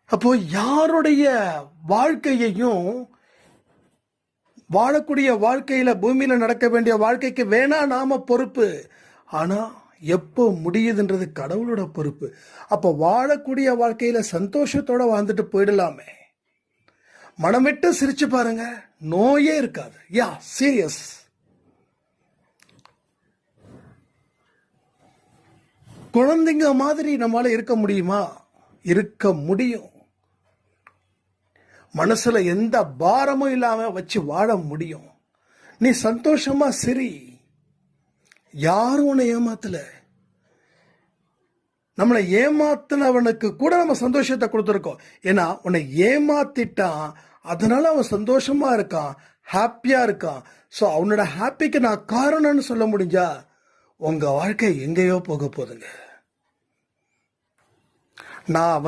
அப்போ யாருடைய வாழ்க்கையையும் வாழக்கூடிய வாழ்க்கையில பூமியில நடக்க வேண்டிய வாழ்க்கைக்கு வேணா நாம பொறுப்பு. ஆனா எப்போ முடியுதுன்றது கடவுளோட பொறுப்பு. அப்போ வாழக்கூடிய வாழ்க்கையில சந்தோஷத்தோட வாழ்ந்துட்டு போயிடலாமே. மனம் விட்டு சிரிச்சு பாருங்க, நோயே இருக்காது. யா சீரியஸ். குழந்தைங்க மாதிரி நம்மளால இருக்க முடியுமா? இருக்க முடியும். மனசுல எந்த பாரமும் இல்லாம வச்சு வாழ முடியும். நீ சந்தோஷமா சிரி. யாரும் உன்னை ஏமாத்தல. நம்மளை ஏமாத்தினவனுக்கு கூட நம்ம சந்தோஷத்தை கொடுத்துருக்கோம். ஏன்னா உன்னை ஏமாத்திட்டான், அதனால அவன் சந்தோஷமா இருக்கான், ஹாப்பியா இருக்கான். ஸோ அவனோட ஹாப்பிக்கு நான் காரணம்னு சொல்ல முடிஞ்சா உங்க வாழ்க்கை எங்கேயோ போக போதுங்க. நான்